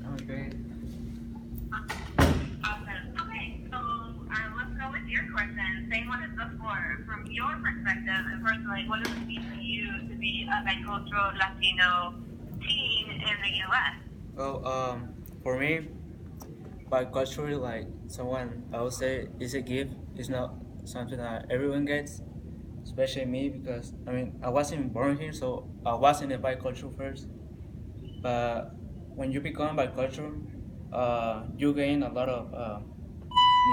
Okay. Awesome. Okay, so let's go with your question. Same one as before. From your perspective, and personally, what does it mean to you to be a bicultural Latino teen in the U.S.? Well, for me, by culture, like someone I would say is a gift. It's not something that everyone gets, especially me because I mean I wasn't born here, so I wasn't a bicultural first. But when you become bicultural, you gain a lot of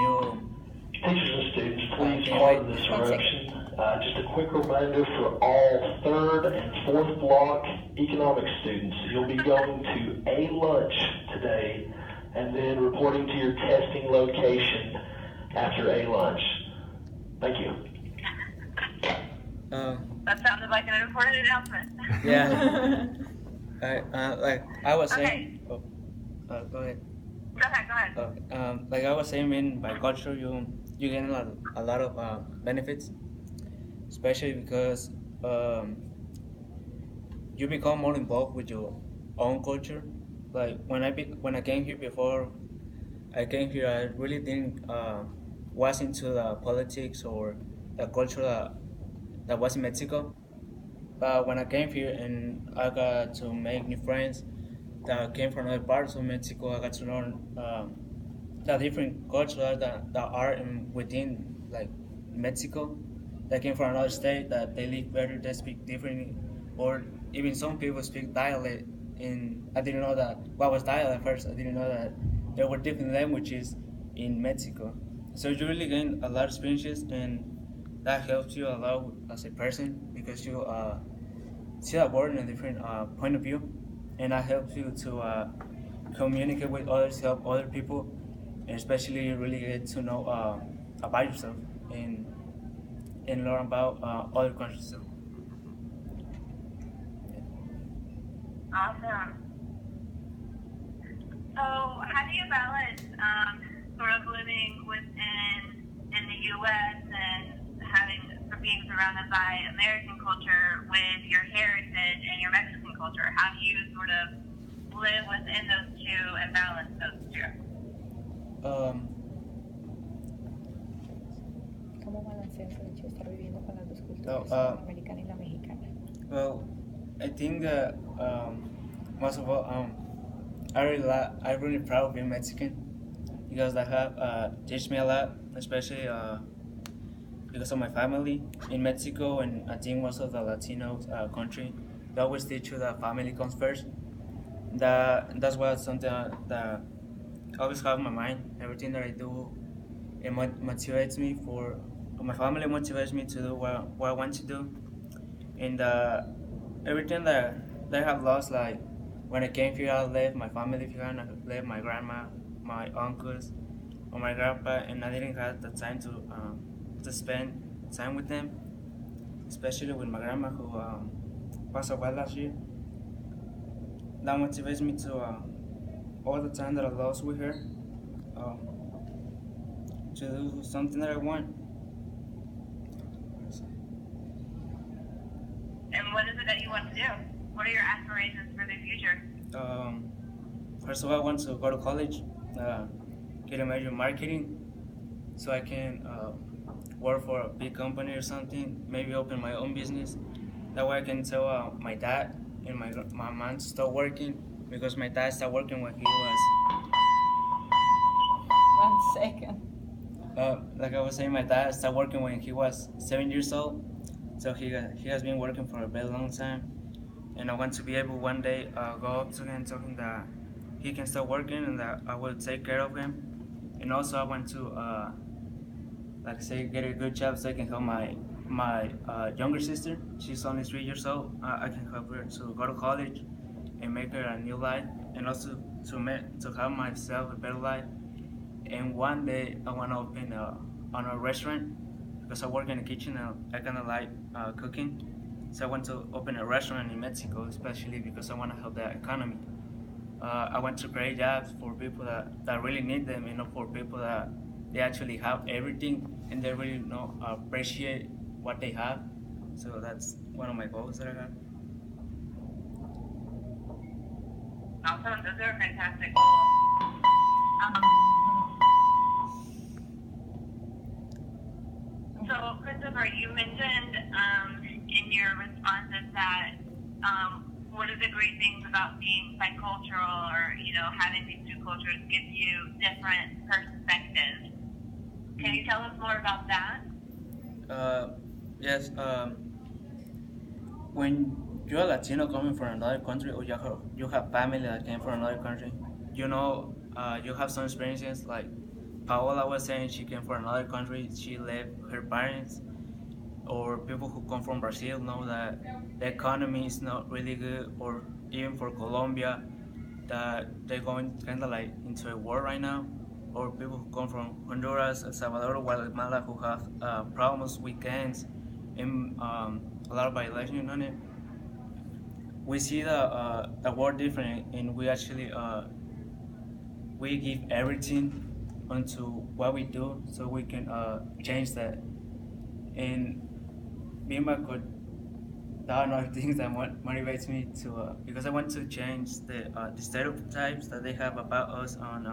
new. Teachers and students, please Can you wait? pardon this One second. interruption. Just a quick reminder for all third and fourth block economics students, you'll be going to a lunch today and then reporting to your testing location after a lunch. Thank you. Uh, That sounded like an important announcement. yeah. Like I was Okay. saying. Oh, go ahead. Go ahead. Like I was saying, in by culture, you gain a lot of benefits, especially because um, you become more involved with your own culture. Like when I came here before, I came here, I really didn't was into the politics or the culture that was in Mexico. But when I came here and I got to make new friends that came from other parts of Mexico, I got to learn the different cultures that are within like Mexico. That came from another state that they live better, they speak differently, or even some people speak dialect. In I didn't know that what was dialect at first. I didn't know that there were different languages in Mexico. So you really gain a lot of experiences, and that helps you a lot as a person because you see the world in a different point of view, and that helps you to communicate with others, help other people, and especially really get to know about yourself and learn about other countries. So, Awesome. So, how do you balance sort of living within in the U.S. and having being surrounded by American culture with your heritage and your Mexican culture? How do you sort of live within those two and balance those two? um, ¿Cómo balanceas el hecho de estar viviendo con las dos so, culturas, la americana y la mexicana? well, I think that most of all, I'm really proud of being Mexican because they have teach me a lot, especially because of my family in Mexico, and I think most of the Latino country, they always teach you that family comes first. That's what something that I always have in my mind. Everything that I do, it motivates me for my family motivates me to do what I want to do, and everything that I have lost, like when I came here, I left my family here, and I left my grandma, my uncles, or my grandpa, and I didn't have the time to spend time with them, especially with my grandma who passed away last year. That motivates me to all the time that I lost with her um, to do something that I want. And what is it that you want to do? What are your aspirations for the future? Um, First of all, I want to go to college, get a major in marketing, so I can work for a big company or something. Maybe open my own business. That way, I can tell my dad and my mom to start working because my dad started working when he was 1 second. like I was saying, my dad started working when he was 7 years old. So he has been working for a very long time, and I want to be able one day go up to him and tell him that he can start working and that I will take care of him. And also I want to like I say get a good job so I can help my younger sister. She's only 3 years old. I can help her to go to college and make her a new life, and also to have myself a better life. And one day I want to open on a restaurant because I work in the kitchen and I kind of like cooking. So I want to open a restaurant in Mexico, especially because I want to help the economy. I want to create jobs for people that really need them, for people that they actually have everything and they really appreciate what they have. So that's one of my goals that I have. Awesome. Those are fantastic goals. Um, so, Christopher, you mentioned in your responses that one of the great things about being bicultural or, having these two cultures gives you different perspectives. Can you tell us more about that? Yes. When you're Latino coming from another country, or you have family that came from another country, you have some experiences. Like Paola was saying, she came from another country. She left her parents, or people who come from Brazil know that the economy is not really good, or even for Colombia, that they're going kind of like into a war right now, or people who come from Honduras, El Salvador, Guatemala, who have problems with gangs and a lot of violation on it. We see the war different, and we actually we give everything onto what we do, so we can change that. And being my coach, there are other things that motivates me to because I want to change the stereotypes that they have about us on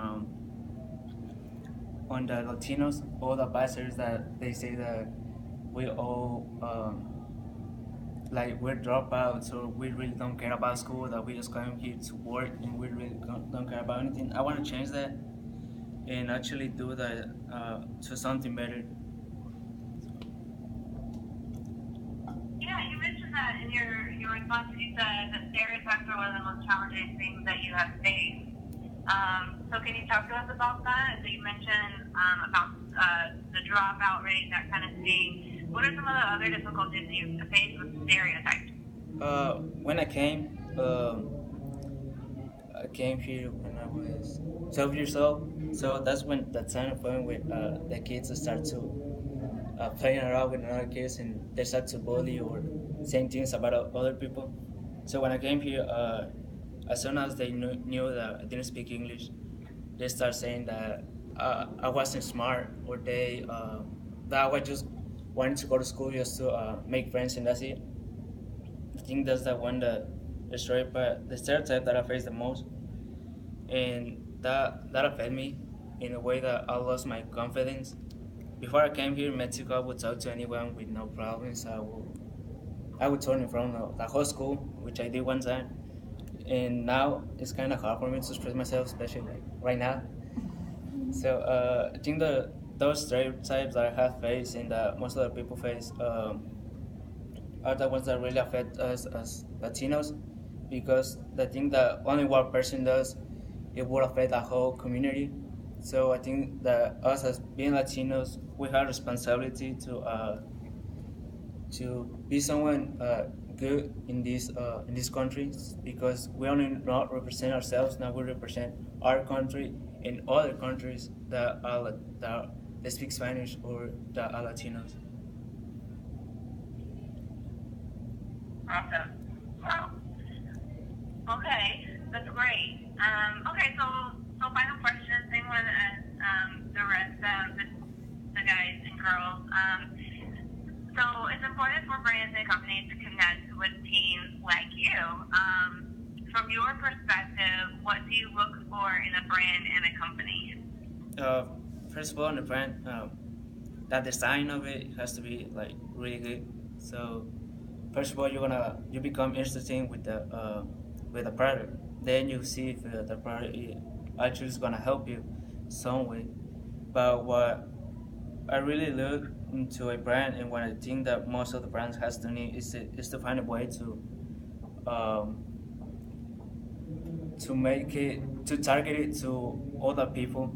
the Latinos, all the bastards that they say that we all like we're dropouts, or we really don't care about school, that we just come here to work and we really don't care about anything. I want to change that and actually do that to something better. Yeah, you mentioned that in your response. You said that stereotypes are one of the most challenging things that you have faced. So can you talk to us about that? So you mentioned about the dropout rate, that kind of thing. What are some of the other difficulties you've faced with stereotypes? When I came here when I was 12 years old. So that's when that time of point when the kids start to playing around with other kids, and they start to bully or saying things about other people. So when I came here, as soon as they knew that I didn't speak English, they start saying that I wasn't smart, or that I was just wanting to go to school just to make friends, and that's it. I think that's the one that the stereotype that I face the most, and that affected me in a way that I lost my confidence. Before I came here in Mexico, I would talk to anyone with no problems. I would turn in front of the whole school, which I did one time, and now it's kind of hard for me to express myself, especially like right now. So I think those stereotypes that I have faced and that most of the people face are the ones that really affect us as Latinos, because the thing that only one person does, it will affect the whole community. So I think that us as being Latinos, we have responsibility to be someone good in these countries, because we only not represent ourselves, now we represent our country and other countries that speak Spanish or that are Latinos. Awesome. Wow. Okay, that's great. Okay, so final question, same one as the rest of the guys and girls. So it's important for brands and companies to connect with teams like you. From your perspective, what do you look for in a brand and a company? Uh, First of all, on the brand, the design of it has to be like really good. So first of all, you become interesting with the product. Then you see if the product actually is gonna help you some way. But what I really look into a brand, and what I think that most of the brands has to need is to find a way um, to make it to target it to other people,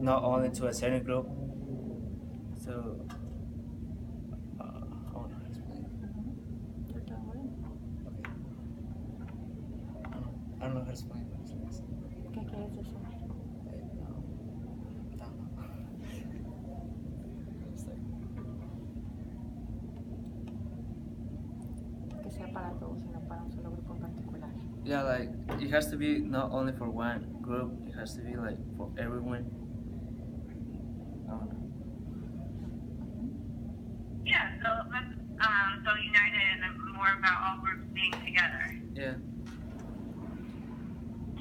not only to a certain group. So I don't know how to explain it. Está bueno. Okay. I don't know how to explain what it's like. ¿Qué quieres decir? I don't know. It's like, Que sea para todos y no para un solo grupo en particular. yeah, like it has to be not only for one group, it has to be like for everyone. I don't know. Yeah, so united and more about all groups being together. Yeah.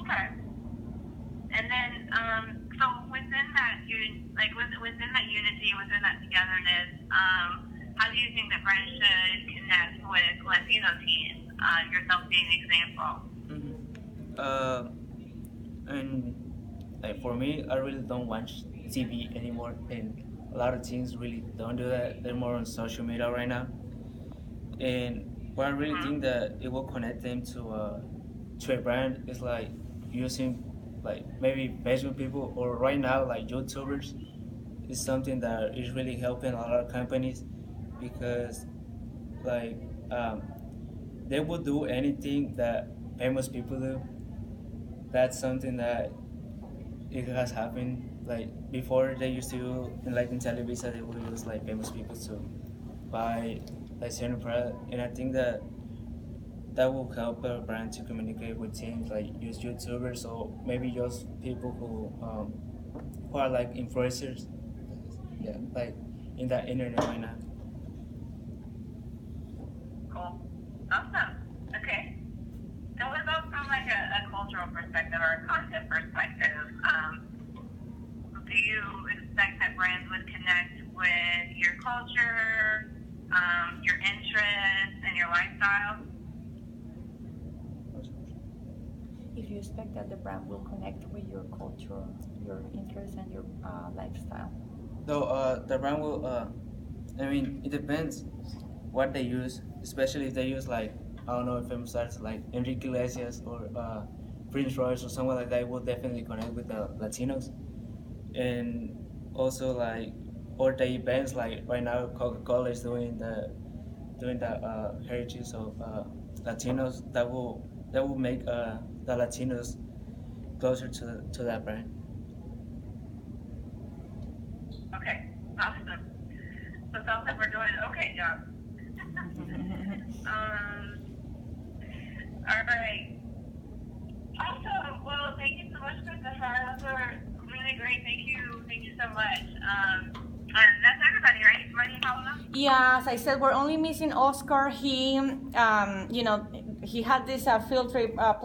Okay. And then, so within that, within that unity, within that togetherness, how do you think that brands should connect with Latino teens? Yourself being an example. And like for me, I really don't watch TV anymore, and a lot of teens really don't do that. They're more on social media right now, and what I really think that it will connect them to a brand is like using like maybe Facebook people or right now like YouTubers is something that is really helping a lot of companies because like um, they will do anything that famous people do. That's something that it has happened like before. They used to like in Televisa they would use like famous people to buy like certain product, and I think that that will help a brand to communicate with teams like use YouTubers or maybe just people who are like influencers, yeah, like in that internet right now. Cool. Awesome. Okay. And what about from like a cultural perspective or a content perspective? Do you expect that brands would connect with your culture, your interests, and your lifestyle? If you expect that the brand will connect with your culture, your interests, and your lifestyle. Though the brand will I mean it depends what they use, especially if they use like I don't know if film stars like Enrique Iglesias or Prince Royce or someone like that will definitely connect with the Latinos, and also like or the events like right now Coca Cola is doing the heritage of Latinos that will make the Latinos closer to that brand. Okay. Awesome. So it sounds like we're doing an okay job. All right. Awesome. Well, thank you so much, Mr. Farr. Those were really great. Thank you. Thank you so much. And that's everybody, right? Money, Paula? Yeah, as I said, we're only missing Oscar. He, he had this field trip